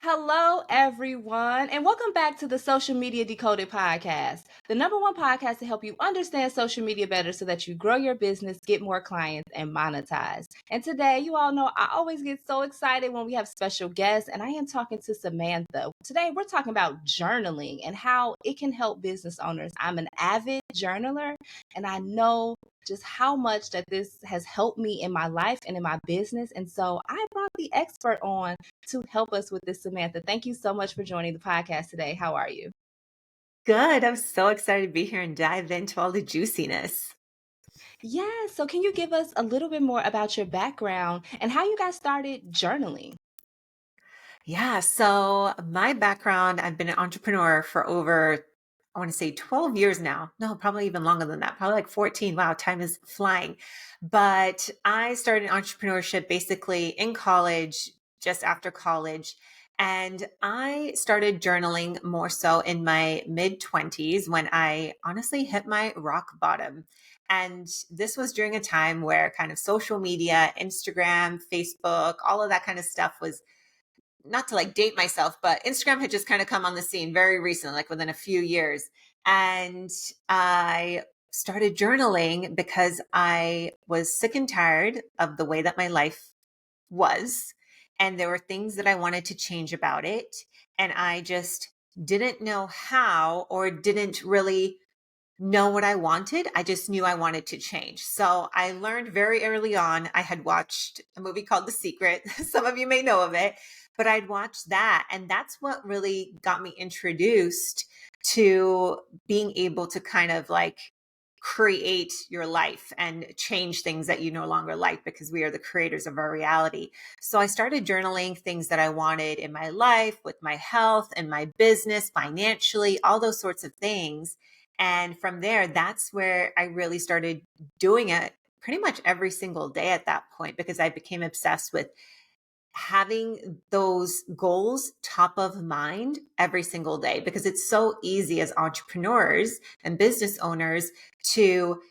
Hello, everyone, and welcome back to the Social Media Decoded podcast, the number one podcast to help you understand social media better so that you grow your business, get more clients, and monetize. And today, you all know I always get so excited when we have special guests, and I am talking to Samantha. Today, we're talking about journaling and how it can help business owners. I'm an avid journaler, and I know just how much that this has helped me in my life and in my business. And so I brought the expert on to help us with this, Samantha. Thank you so much for joining the podcast today. How are you? Good. I'm so excited to be here and dive into all the juiciness. Yeah, so can you give us a little bit more about your background and how you got started journaling? Yeah. So, my background, I've been an entrepreneur for over, I want to say 12 years now. No, probably even longer than that, probably like 14. Wow, time is flying. But I started entrepreneurship basically in college, just after college. And I started journaling more so in my mid 20s when I honestly hit my rock bottom. And this was during a time where kind of social media, Instagram, Facebook, all of that kind of stuff was, not to like date myself, but Instagram had just kind of come on the scene very recently, like within a few years. And I started journaling because I was sick and tired of the way that my life was. And there were things that I wanted to change about it. And I just didn't know how, or didn't really know what I wanted. I just knew I wanted to change. So I learned very early on. I had watched a movie called The Secret. Some of you may know of it, but I'd watched that. And that's what really got me introduced to being able to kind of like create your life and change things that you no longer like, because we are the creators of our reality. So I started journaling things that I wanted in my life, with my health and my business, financially, all those sorts of things. And from there, that's where I really started doing it pretty much every single day at that point, because I became obsessed with having those goals top of mind every single day, because it's so easy as entrepreneurs and business owners to,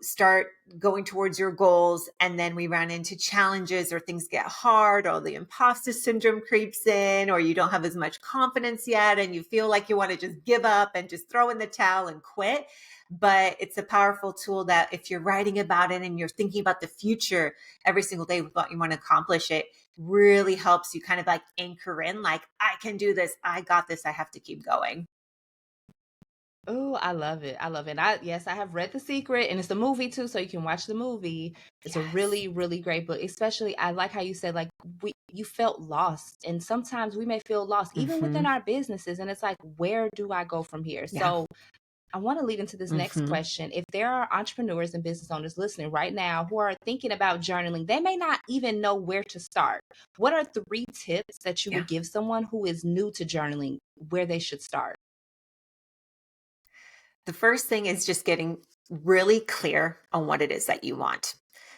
start going towards your goals, and then we run into challenges, or things get hard, or the imposter syndrome creeps in, or you don't have as much confidence yet and you feel like you want to just give up and just throw in the towel and quit. But it's a powerful tool that if you're writing about it and you're thinking about the future every single day with what you want to accomplish, it really helps you kind of like anchor in, like, I can do this. I got this. I have to keep going. Oh, I love it. I love it. Yes, I have read The Secret, and it's a movie too, so you can watch the movie. It's a Yes. really, really great book. Especially, I like how you said like you felt lost, and sometimes we may feel lost even within Hmm. our businesses, and it's like, where do I go from here? Yeah. So I want to lead into this next Hmm. question. If there are entrepreneurs and business owners listening right now who are thinking about journaling, they may not even know where to start. What are three tips that you Yeah. would give someone who is new to journaling where they should start? The first thing is just getting really clear on what it is that you want.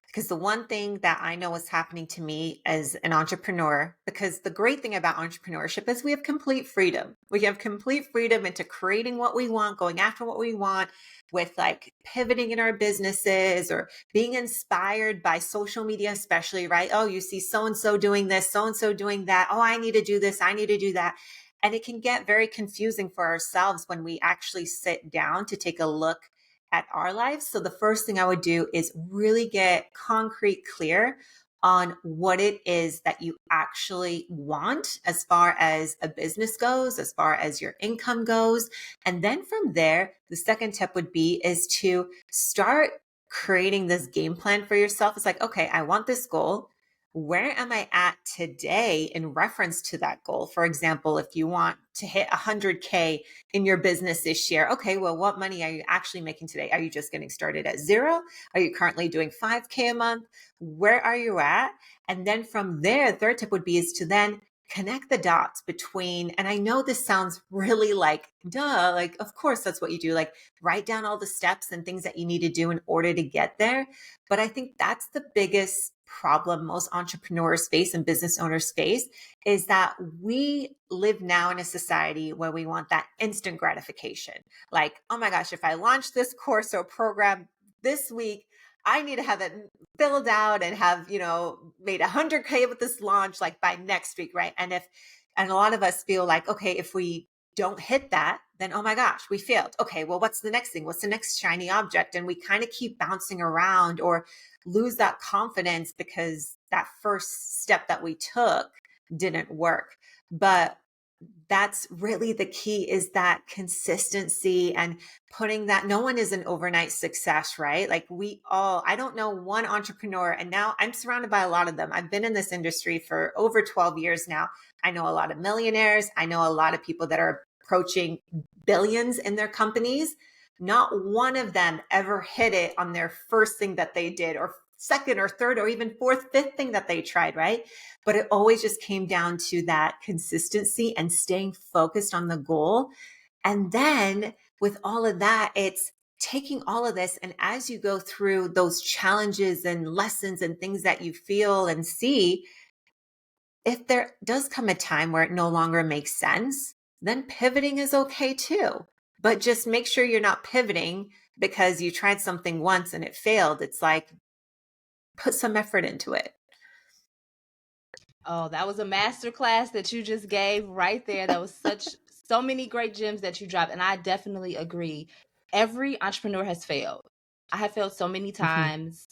Because the one thing that I know is happening to me as an entrepreneur, because the great thing about entrepreneurship is we have complete freedom. We have complete freedom into creating what we want, going after what we want, with like pivoting in our businesses, or being inspired by social media, especially, right? Oh, you see so and so doing this, so and so doing that. Oh, I need to do this, I need to do that. And it can get very confusing for ourselves when we actually sit down to take a look at our lives. So the first thing I would do is really get concrete, clear on what it is that you actually want as far as a business goes, as far as your income goes. And then from there, the second tip would be is to start creating this game plan for yourself. It's like, okay, I want this goal. Where am I at today in reference to that goal? For example, if you want to hit 100K in your business this year, okay, well, what money are you actually making today? Are you just getting started at zero? Are you currently doing 5K a month? Where are you at? And then from there, the third tip would be is to then connect the dots between, and I know this sounds really like, duh, like, of course, that's what you do, like write down all the steps and things that you need to do in order to get there. But I think that's the biggest problem most entrepreneurs face and business owners face, is that we live now in a society where we want that instant gratification. Like, oh my gosh, if I launch this course or program this week, I need to have it filled out and have, made 100K with this launch like by next week, right? And if And a lot of us feel like, okay, if we don't hit that, then oh my gosh, we failed. Okay, well, what's the next thing? What's the next shiny object? And we kind of keep bouncing around or lose that confidence because that first step that we took didn't work. But that's really the key, is that consistency and putting that. No one is an overnight success, right? Like we all, I don't know one entrepreneur, and now I'm surrounded by a lot of them. I've been in this industry for over 12 years now. I know a lot of millionaires. I know a lot of people that are approaching billions in their companies. Not one of them ever hit it on their first thing that they did, or second or third or even fourth, fifth thing that they tried, right? But it always just came down to that consistency and staying focused on the goal. And then with all of that, it's taking all of this, and as you go through those challenges and lessons and things that you feel and see, if there does come a time where it no longer makes sense, then pivoting is okay too. But just make sure you're not pivoting because you tried something once and it failed. It's like, put some effort into it. Oh, that was a master class that you just gave right there. That was so many great gems that you dropped. And I definitely agree. Every entrepreneur has failed. I have failed so many Mm-hmm. times.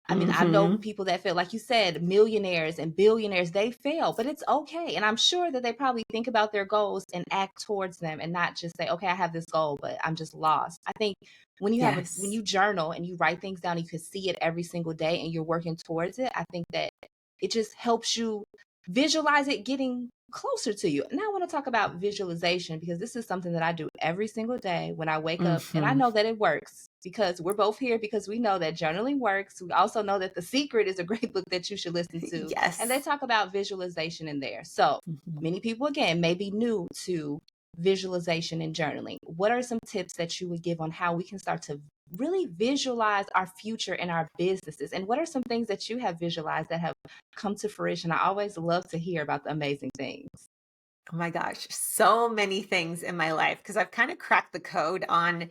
I mean, I know Mm-hmm. people that fail, like you said, millionaires and billionaires, they fail, but it's okay. And I'm sure that they probably think about their goals and act towards them and not just say, okay, I have this goal, but I'm just lost. I think when Yes. you journal and you write things down, you can see it every single day and you're working towards it. I think that it just helps you visualize it getting closer to you. Now I want to talk about visualization, because this is something that I do every single day when I wake up, and I Mm-hmm. know that it works because we're both here because we know that journaling works. We also know that The Secret is a great book that you should listen to, and they Yes. talk about visualization in there. So Mm-hmm. many people, again, may be new to visualization and journaling. What are some tips that you would give on how we can start to really visualize our future in our businesses? And what are some things that you have visualized that have come to fruition? I always love to hear about the amazing things. Oh my gosh, so many things in my life because I've kind of cracked the code on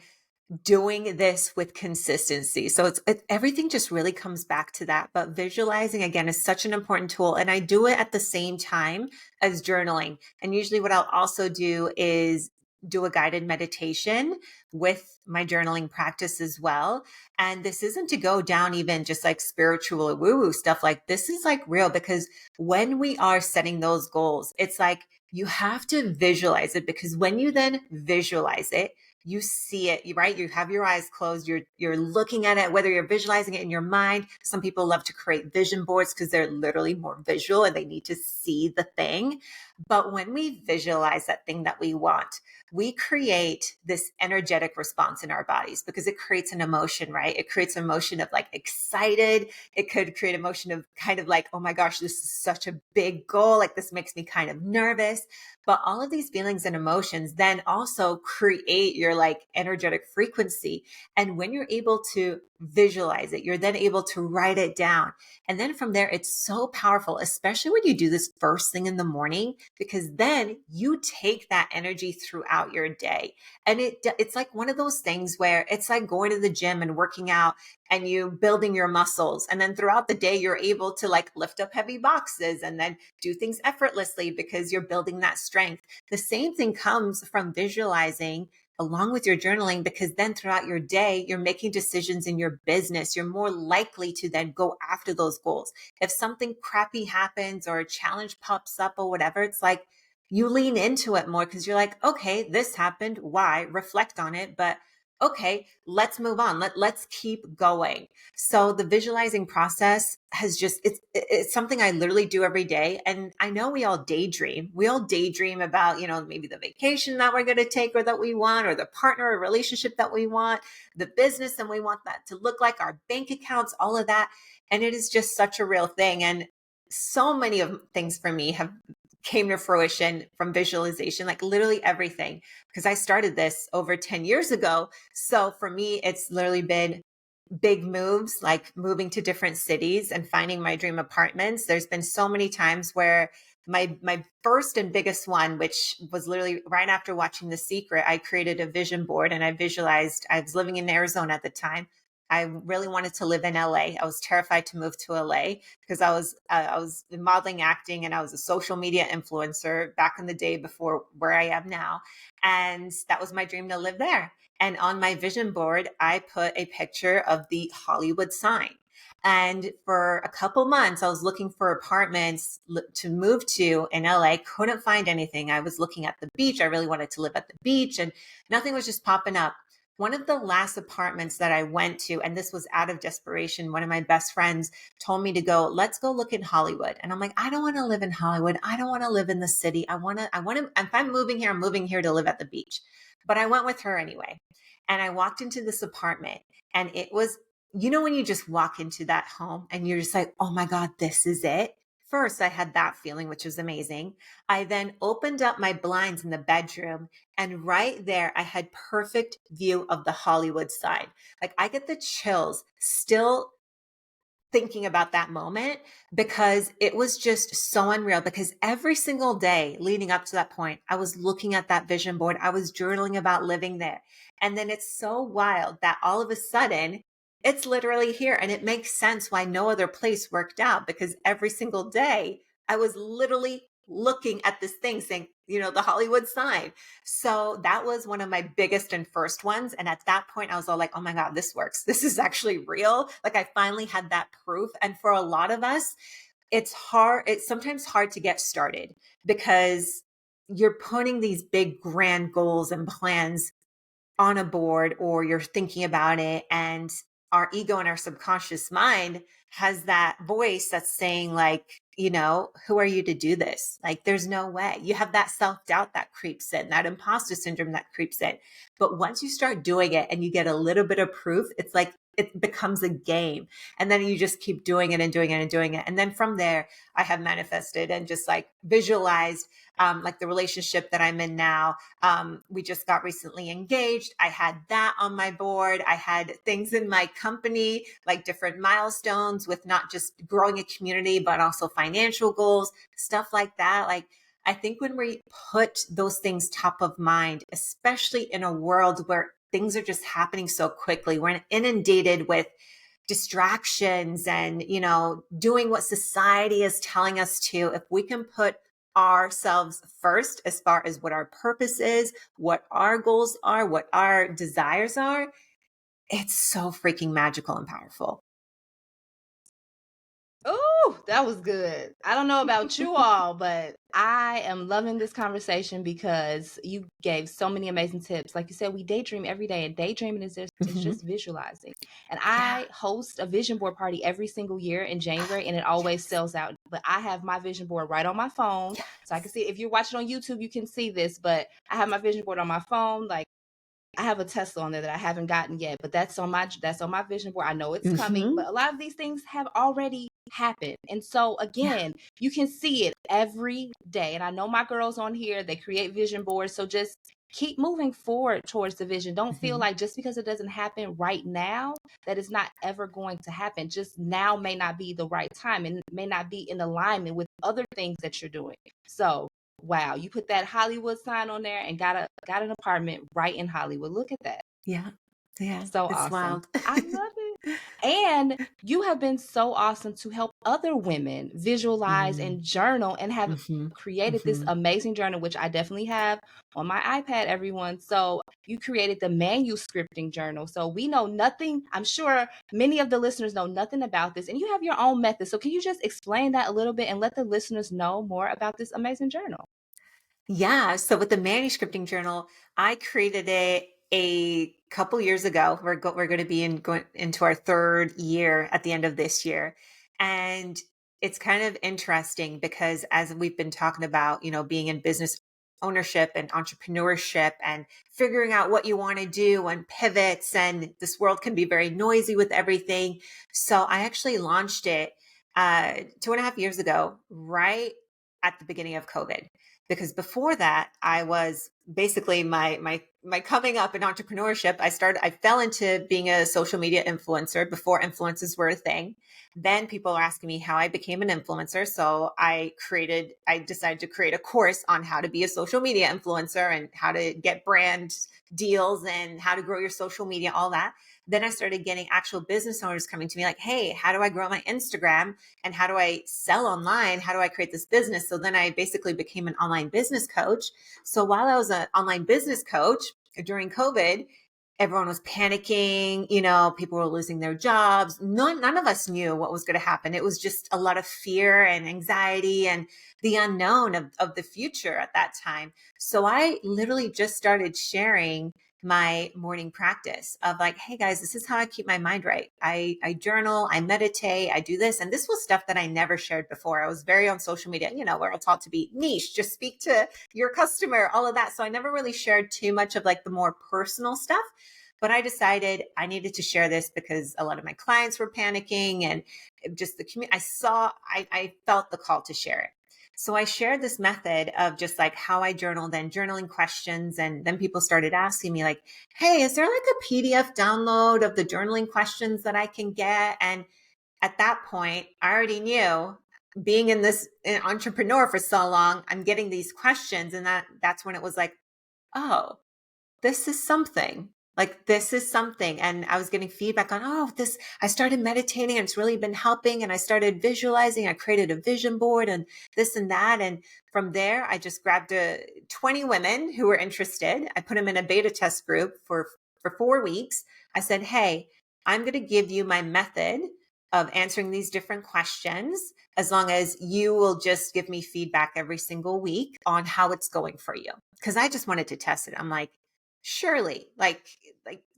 doing this with consistency. So everything just really comes back to that. But visualizing again is such an important tool. And I do it at the same time as journaling. And usually what I'll also do is do a guided meditation with my journaling practice as well. And this isn't to go down even just like spiritual or woo woo stuff. Like this is like real, because when we are setting those goals, it's like you have to visualize it, because when you then visualize it, you see it, right? You have your eyes closed, you're looking at it, whether you're visualizing it in your mind. Some people love to create vision boards because they're literally more visual and they need to see the thing. But when we visualize that thing that we want, we create this energetic response in our bodies, because it creates an emotion, right? It creates an emotion of like excited. It could create emotion of kind of like, oh my gosh, this is such a big goal. Like this makes me kind of nervous. But all of these feelings and emotions then also create your like energetic frequency. And when you're able to visualize it, you're then able to write it down. And then from there, it's so powerful, especially when you do this first thing in the morning, because then you take that energy throughout your day. And it's like one of those things where it's like going to the gym and working out and you building your muscles. And then throughout the day, you're able to like lift up heavy boxes and then do things effortlessly because you're building that strength. The same thing comes from visualizing along with your journaling, because then throughout your day, you're making decisions in your business. You're more likely to then go after those goals. If something crappy happens or a challenge pops up or whatever, it's like you lean into it more because you're like, okay, this happened. Why? Reflect on it. But okay, let's move on. Let's keep going. So the visualizing process has just, it's something I literally do every day. And I know we all daydream. We all daydream about, maybe the vacation that we're going to take or that we want, or the partner or relationship that we want, the business, and we want that to look like our bank accounts, all of that. And it is just such a real thing. And so many of things for me have came to fruition from visualization, like literally everything, because I started this over 10 years ago. So for me, it's literally been big moves, like moving to different cities and finding my dream apartments. There's been so many times where my first and biggest one, which was literally right after watching The Secret, I created a vision board and I visualized, I was living in Arizona at the time. I really wanted to live in LA. I was terrified to move to LA because I was in modeling, acting, and I was a social media influencer back in the day before where I am now. And that was my dream to live there. And on my vision board, I put a picture of the Hollywood sign. And for a couple months, I was looking for apartments to move to in LA. Couldn't find anything. I was looking at the beach. I really wanted to live at the beach, and nothing was just popping up. One of the last apartments that I went to, and this was out of desperation, one of my best friends told me to go, let's go look in Hollywood. And I'm like, I don't want to live in Hollywood. I don't want to live in the city. If I'm moving here, I'm moving here to live at the beach. But I went with her anyway. And I walked into this apartment, and it was, when you just walk into that home and you're just like, oh my God, this is it. First, I had that feeling, which was amazing. I then opened up my blinds in the bedroom, and right there, I had perfect view of the Hollywood sign. Like, I get the chills still thinking about that moment because it was just so unreal. Because every single day leading up to that point, I was looking at that vision board. I was journaling about living there. And then it's so wild that all of a sudden it's literally here. And it makes sense why no other place worked out, because every single day I was literally looking at this thing saying, the Hollywood sign. So that was one of my biggest and first ones. And at that point, I was all like, oh my God, this works. This is actually real. Like, I finally had that proof. And for a lot of us, it's hard. It's sometimes hard to get started because you're putting these big grand goals and plans on a board, or you're thinking about it, and our ego and our subconscious mind has that voice that's saying, like, who are you to do this? Like, there's no way. You have that self-doubt that creeps in, that imposter syndrome that creeps in. But once you start doing it and you get a little bit of proof, it's like it becomes a game. And then you just keep doing it and doing it and doing it. And then from there, I have manifested and just like visualized like the relationship that I'm in now. We just got recently engaged. I had that on my board. I had things in my company, like different milestones with not just growing a community, but also financial goals, stuff like that. Like, I think when we put those things top of mind, especially in a world where things are just happening so quickly, we're inundated with distractions and, doing what society is telling us to. If we can put ourselves first as far as what our purpose is, what our goals are, what our desires are, it's so freaking magical and powerful. Oh, that was good. I don't know about you all, but I am loving this conversation because you gave so many amazing tips. Like you said, we daydream every day, and daydreaming is just visualizing. And Yeah. I host a vision board party every single year in January, and it always sells out. But I have my vision board right on my phone. Yes. So I can see, if you're watching on YouTube, you can see this, but I have my vision board on my phone. Like, I have a Tesla on there that I haven't gotten yet, but that's on my vision board. I know it's coming, but a lot of these things have already happened. And so Yeah. again, you can see it every day. And I know my girls on here, they create vision boards. So just keep moving forward towards the vision. Don't feel like just because it doesn't happen right now, that it's not ever going to happen. Just now may not be the right time and may not be in alignment with other things that you're doing. So wow, you put that Hollywood sign on there and got an apartment right in Hollywood. Look at that. Yeah. Yeah. So It's awesome. wild. I love it. And you have been so awesome to help other women visualize Mm. and journal, and have Mhm. created this Mhm. amazing journal, which I definitely have on my iPad, everyone. So you created the Manuscripting journal. So we know nothing. I'm sure many of the listeners know nothing about this, and you have your own method. So can you just explain that a little bit and let the listeners know more about this amazing journal? Yeah. So with the manuscripting journal, I created it a couple years ago. We're going to be going into our third year at the end of this year, and it's kind of interesting because as we've been talking about, being in business ownership and entrepreneurship and figuring out what you want to do and pivots, and this world can be very noisy with everything. So I actually launched it 2.5 years ago, right at the beginning of COVID, because before that I was basically my coming up in entrepreneurship. I fell into being a social media influencer before influencers were a thing. Then people are asking me how I became an influencer, so I decided to create a course on how to be a social media influencer and how to get brand deals and how to grow your social media, all that. Then I started getting actual business owners coming to me like, hey, how do I grow my Instagram? And how do I sell online? How do I create this business? So then I basically became an online business coach. So while I was an online business coach during COVID, everyone was panicking, people were losing their jobs. None of us knew what was going to happen. It was just a lot of fear and anxiety and the unknown of the future at that time. So I literally just started sharing my morning practice of like, hey guys, this is how I keep my mind right. I journal, I meditate, I do this. And this was stuff that I never shared before. I was very on social media, we're all taught to be niche, just speak to your customer, all of that. So I never really shared too much of like the more personal stuff. But I decided I needed to share this because a lot of my clients were panicking and just the community. I felt the call to share it. So I shared this method of just like how I journal, then journaling questions. And then people started asking me like, hey, is there like a PDF download of the journaling questions that I can get? And at that point, I already knew, being in this entrepreneur for so long, I'm getting these questions. And that's when it was like, oh, this is something. Like, this is something. And I was getting feedback on, I started meditating and it's really been helping. And I started visualizing. I created a vision board and this and that. And from there, I just grabbed 20 women who were interested. I put them in a beta test group for 4 weeks. I said, hey, I'm going to give you my method of answering these different questions, as long as you will just give me feedback every single week on how it's going for you. Because I just wanted to test it. I'm like, surely, like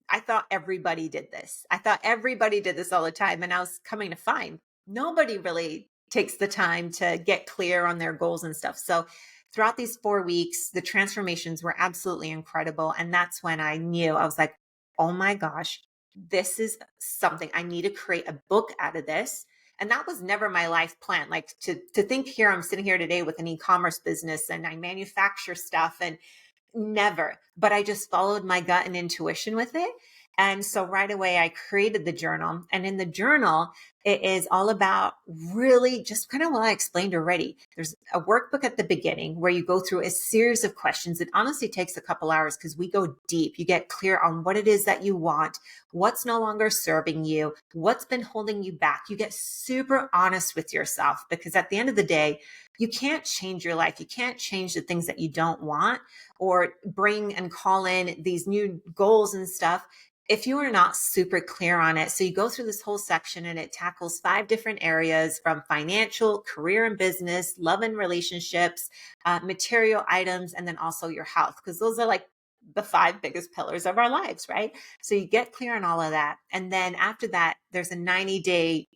I thought everybody did this. I thought everybody did this all the time. And I was coming to find nobody really takes the time to get clear on their goals and stuff. So throughout these 4 weeks, the transformations were absolutely incredible. And that's when I knew, I was like, oh my gosh, this is something. I need to create a book out of this. And that was never my life plan. Like to think here, I'm sitting here today with an e-commerce business and I manufacture stuff and never, but I just followed my gut and intuition with it. And so right away, I created the journal. And in the journal, it is all about really just kind of what I explained already. There's a workbook at the beginning where you go through a series of questions. It honestly takes a couple hours because we go deep. You get clear on what it is that you want, what's no longer serving you, what's been holding you back. You get super honest with yourself because at the end of the day, you can't change your life. You can't change the things that you don't want or bring and call in these new goals and stuff if you are not super clear on it. So you go through this whole section and it tackles 5 different areas, from financial, career and business, love and relationships, material items, and then also your health, because those are like the 5 biggest pillars of our lives, right? So you get clear on all of that. And then after that, there's 90 days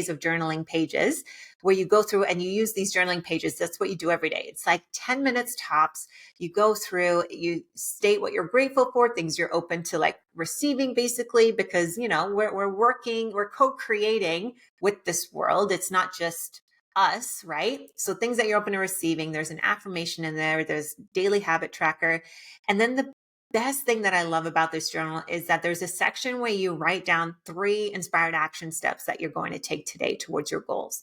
of journaling pages where you go through and you use these journaling pages. That's what you do every day. It's like 10 minutes tops. You go through, you state what you're grateful for, things you're open to like receiving, basically, because, we're co-creating with this world. It's not just us, right? So things that you're open to receiving, there's an affirmation in there, there's daily habit tracker. And then the best thing that I love about this journal is that there's a section where you write down 3 inspired action steps that you're going to take today towards your goals.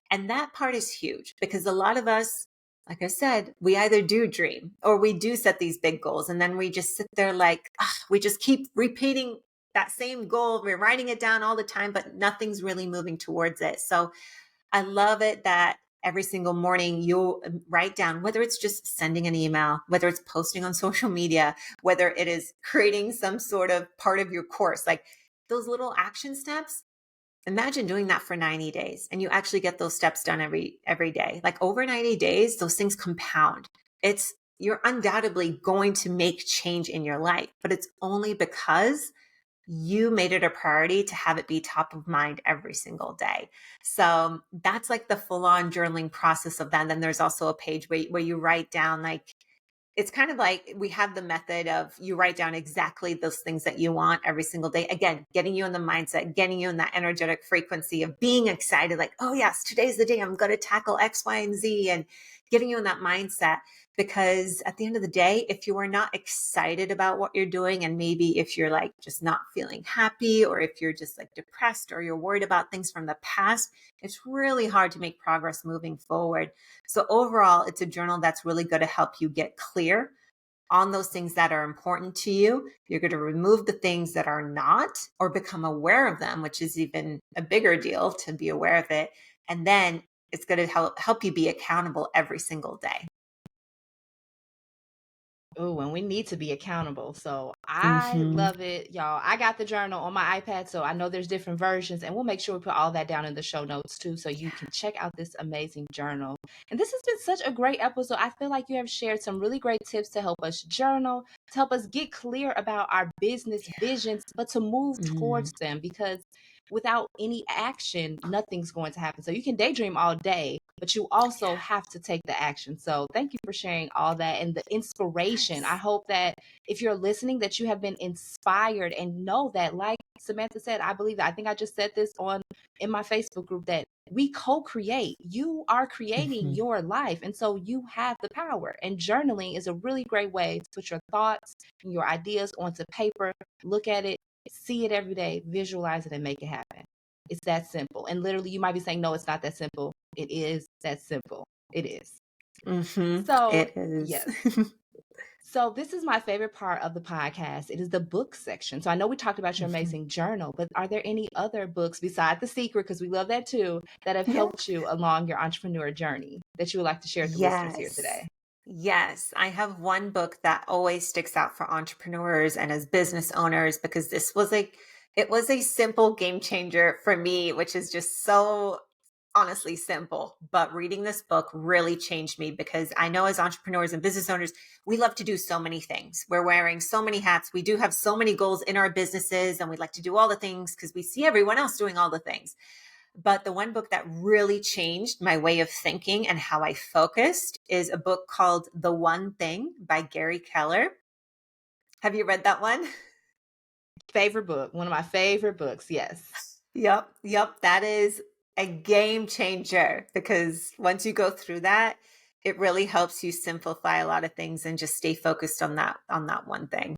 And that part is huge because a lot of us, like I said, we either do dream or we do set these big goals. And then we just sit there like, we just keep repeating that same goal. We're writing it down all the time, but nothing's really moving towards it. So I love it that every single morning you'll write down, whether it's just sending an email, whether it's posting on social media, whether it is creating some sort of part of your course, like those little action steps. Imagine doing that for 90 days and you actually get those steps done every day. Like over 90 days, those things compound. You're undoubtedly going to make change in your life, but it's only because you made it a priority to have it be top of mind every single day. So that's like the full on journaling process of that. And then there's also a page where you write down, like, it's kind of like we have the method of you write down exactly those things that you want every single day. Again, getting you in the mindset, getting you in that energetic frequency of being excited, like, oh yes, today's the day I'm going to tackle X, Y, and Z, and getting you in that mindset. Because at the end of the day, if you are not excited about what you're doing, and maybe if you're like just not feeling happy, or if you're just like depressed, or you're worried about things from the past, it's really hard to make progress moving forward. So overall, it's a journal that's really going to help you get clear on those things that are important to you. You're going to remove the things that are not, or become aware of them, which is even a bigger deal to be aware of it. And then it's going to help you be accountable every single day. Oh, and we need to be accountable. So I Mm-hmm. love it, y'all. I got the journal on my iPad, so I know there's different versions, and we'll make sure we put all that down in the show notes too, so you can check out this amazing journal. And this has been such a great episode. I feel like you have shared some really great tips to help us journal, to help us get clear about our business visions, but to move Mm. towards them, because without any action, nothing's going to happen. So you can daydream all day, but you also have to take the action. So thank you for sharing all that and the inspiration. I Yes. hope that if you're listening, that you have been inspired, and know that, like Samantha said, I believe that, I think I just said this on in my Facebook group, that we co-create. You are creating Mm-hmm. your life, and so you have the power. And journaling is a really great way to put your thoughts and your ideas onto paper, look at it, see it every day, visualize it, and make it happen. It's that simple. And literally, you might be saying, no, it's not that simple. It is that simple. It is. Mm-hmm. So, It is. yes. So, this is my favorite part of the podcast. It is the book section. So, I know we talked about your Mhm. amazing journal, but are there any other books beside The Secret, because we love that too, that have Yeah. helped you along your entrepreneur journey that you would like to share with the listeners here Yes. today? Yes. I have one book that always sticks out for entrepreneurs and as business owners, because it was a simple game changer for me, which is just so honestly simple. But reading this book really changed me, because I know as entrepreneurs and business owners, we love to do so many things. We're wearing so many hats. We do have so many goals in our businesses, and we like to do all the things because we see everyone else doing all the things. But the one book that really changed my way of thinking and how I focused is a book called The One Thing by Gary Keller. Have you read that one? Favorite book, one of my favorite books. Yes. Yep. That is a game changer, because once you go through that, it really helps you simplify a lot of things and just stay focused on that one thing.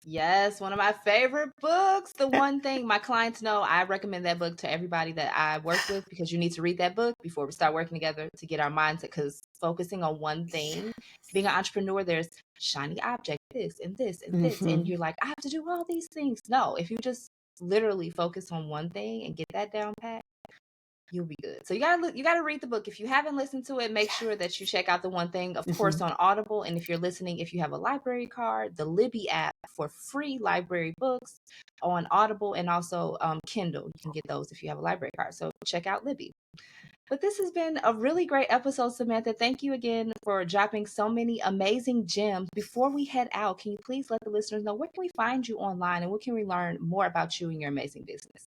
Yes, one of my favorite books. The One Thing. My clients know I recommend that book to everybody that I work with, because you need to read that book before we start working together to get our mindset. Because focusing on one thing, being an entrepreneur, there's shiny object, this and this and this. And Hmm. you're like, I have to do all these things. No, if you just literally focus on one thing and get that down pat, you'll be good. So you gotta read the book. If you haven't listened to it, make sure that you check out The One Thing, of course, Hmm. on Audible. And if you're listening, if you have a library card, the Libby app for free library books on Audible, and also Kindle. You can get those if you have a library card. So check out Libby. But this has been a really great episode, Samantha. Thank you again for dropping so many amazing gems. Before we head out, can you please let the listeners know where can we find you online, and where can we learn more about you and your amazing business?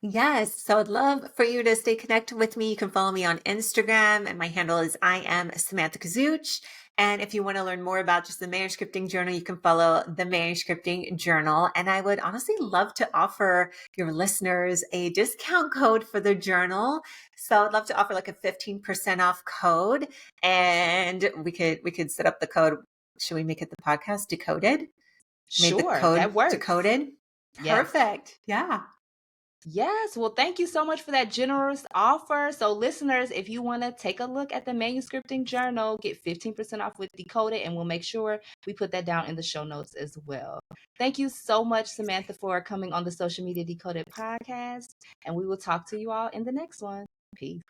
Yes. So I'd love for you to stay connected with me. You can follow me on Instagram, and my handle is I am Samantha Kozuch. And if you want to learn more about just the Manuscripting Journal, you can follow the Manuscripting Journal. And I would honestly love to offer your listeners a discount code for the journal. So I'd love to offer like a 15% off code, and we could set up the code. Should we make it the podcast decoded? Made the Sure, code that works. decoded. Yes. Perfect. Yeah. Yes. Well, thank you so much for that generous offer. So, listeners, if you want to take a look at the Manuscripting Journal, get 15% off with Decoded, and we'll make sure we put that down in the show notes as well. Thank you so much, Samantha, for coming on the Social Media Decoded podcast. And we will talk to you all in the next one. Peace.